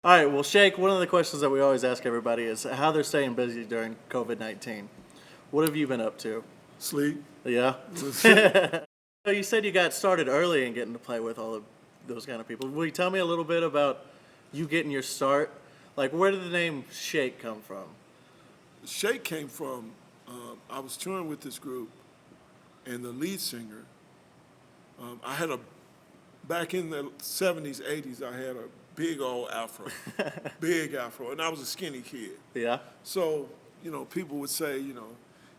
All right, well, Shake, one of the questions that we always ask everybody is how they're staying busy during COVID-19. What have you been up to? Sleep. Yeah. So you said you got started early in getting to play with all of those kind of people. Will you tell me a little bit about you getting your start? Like, where did the name Shake come from? Shake came from, I was touring with this group, and the lead singer, I had back in the 70s, 80s, I had a big old afro, big afro, and I was a skinny kid. Yeah. So, people would say,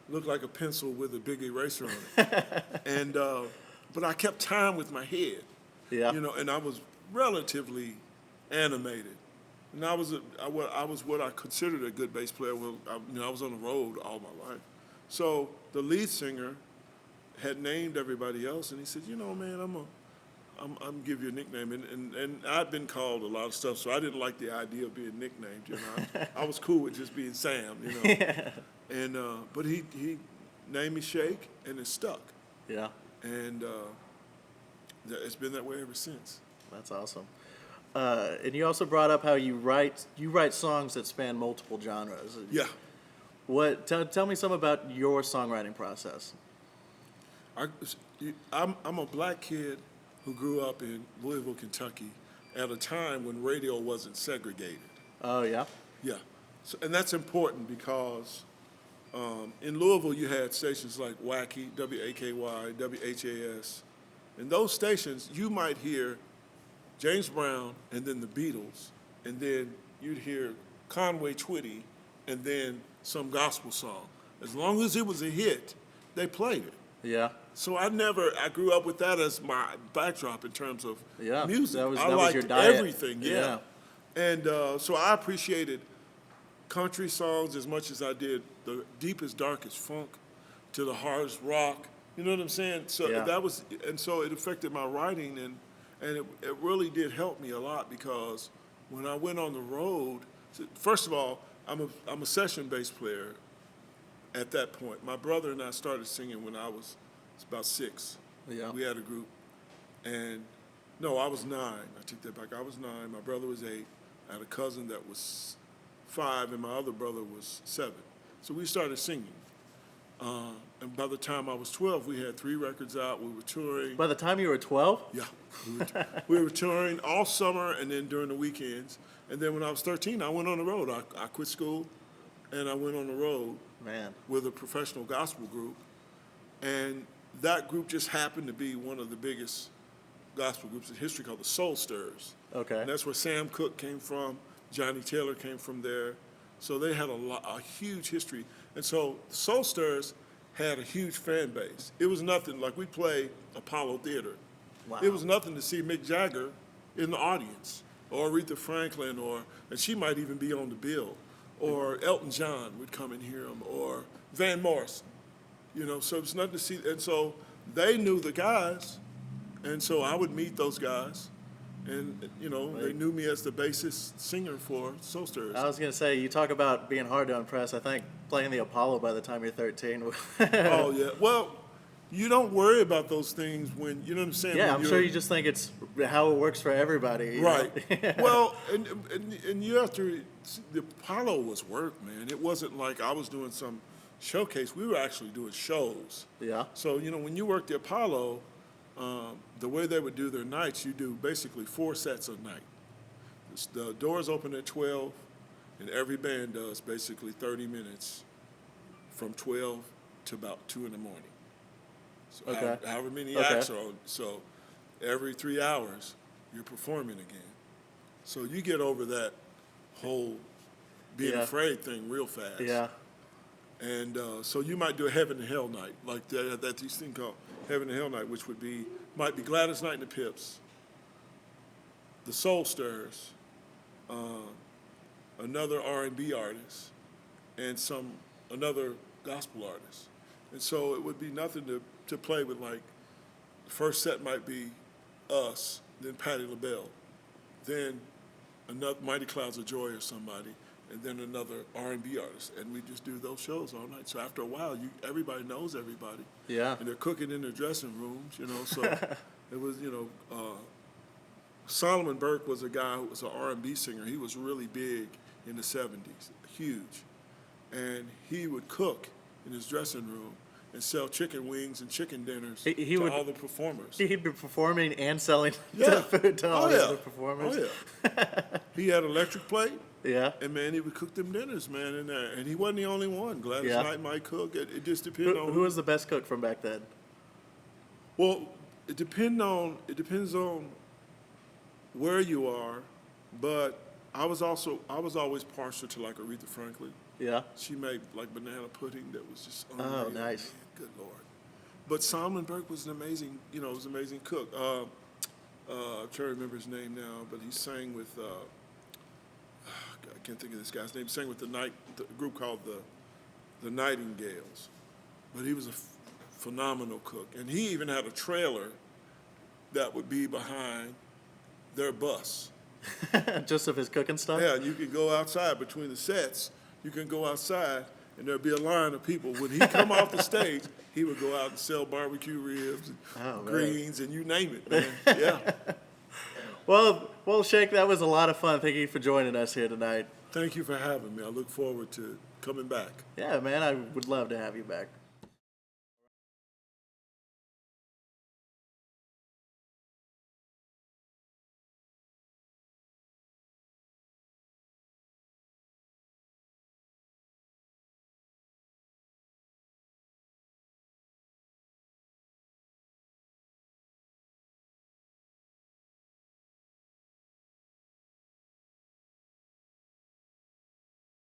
look like a pencil with a big eraser on it. And, but I kept time with my head, Yeah. and I was relatively animated. And I was what I considered a good bass player. Well, I was on the road all my life. So the lead singer had named everybody else, and he said, man, I'm gonna give you a nickname. And I'd been called a lot of stuff, so I didn't like the idea of being nicknamed. I was cool with just being Sam. And but he named me Shake, and it stuck. Yeah. And it's been that way ever since. That's awesome. And you also brought up how you write songs that span multiple genres. Yeah. Tell me some about your songwriting process. I'm a black kid who grew up in Louisville, Kentucky, at a time when radio wasn't segregated. Oh yeah. Yeah. So, and that's important because in Louisville you had stations like Wacky, WAKY, WHAS. In those stations you might hear James Brown, and then the Beatles, and then you'd hear Conway Twitty, and then some gospel song. As long as it was a hit, they played it. Yeah. So I grew up with that as my backdrop in terms of music. That I was liked your diet. everything, yeah. And so I appreciated country songs as much as I did the deepest, darkest funk to the hardest rock. You know what I'm saying? So so it affected my writing, and it really did help me a lot because when I went on the road, first of all, I'm a session bass player at that point. My brother and I started singing when I was about 6. Yeah. We had a group. And no, I was 9. I take that back. I was 9. My brother was 8. I had a cousin that was 5, and my other brother was 7. So we started singing. And by the time I was 12, we had 3 records out. We were touring. By the time you were 12? Yeah. We were touring all summer and then during the weekends. And then when I was 13, I went on the road. I quit school, and I went on the road with a professional gospel group. And that group just happened to be one of the biggest gospel groups in history called the Soul Stirrers. Okay. And that's where Sam Cooke came from. Johnny Taylor came from there. So they had a huge history. And so the Soul Stirrers had a huge fan base. It was nothing, like we play Apollo Theater. Wow. It was nothing to see Mick Jagger in the audience, or Aretha Franklin, and she might even be on the bill, or Elton John would come and hear him, or Van Morrison. So it was nothing to see. And so they knew the guys, and so I would meet those guys. And, they knew me as the bassist singer for Soul Stirrers. I was going to say, you talk about being hard to impress. I think playing the Apollo by the time you're 13. Oh, yeah. Well, you don't worry about those things when, you know what I'm saying? Yeah, I'm sure you just think it's how it works for everybody. Right. Well, and you have to, the Apollo was work, man. It wasn't like I was doing some showcase. We were actually doing shows. Yeah. So, when you work the Apollo, the way they would do their nights, you do basically 4 sets a night. The doors open at 12, and every band does basically 30 minutes from 12 to about 2 in the morning. So Okay. however many acts are on. So every 3 hours, you're performing again. So you get over that whole being afraid thing real fast. Yeah. And so you might do a Heaven and Hell night, like that these thing called Heaven and Hell night, which might be Gladys Knight and the Pips, the Soul Stirrers, another R&B artist, and another gospel artist. And so it would be nothing to play with, like, the first set might be us, then Patti LaBelle, then another Mighty Clouds of Joy or somebody, and then another R&B artist, and we just do those shows all night. So after a while, everybody knows everybody. Yeah. And they're cooking in their dressing rooms, So it was, Solomon Burke was a guy who was an R&B singer. He was really big in the 70s, huge. And he would cook in his dressing room and sell chicken wings and chicken dinners He to would- all the performers. He'd be performing and selling Yeah. the food to all Oh, the yeah. other performers. Oh, yeah. He had electric plate, Yeah. and, man, he would cook them dinners, man, in there. And he wasn't the only one. Gladys Yeah. Knight might cook. It just depends on Who was the best cook from back then? Well, it depends on where you are, but I was always partial to like Aretha Franklin. Yeah. She made like banana pudding that was just Oh, unreal. nice. Man, good Lord. But Solomon Burke was an amazing, was an amazing cook. I'm trying to remember his name now, but he sang with, I can't think of this guy's name. He sang with the group called the Nightingales. But he was a phenomenal cook. And he even had a trailer that would be behind their bus. Just of his cooking stuff? Yeah, and you could go outside between the sets. You can go outside, and there'd be a line of people. When he come off the stage, he would go out and sell barbecue ribs and Oh, man. greens and you name it, man. Yeah. Well, Shake, that was a lot of fun. Thank you for joining us here tonight. Thank you for having me. I look forward to coming back. Yeah, man, I would love to have you back.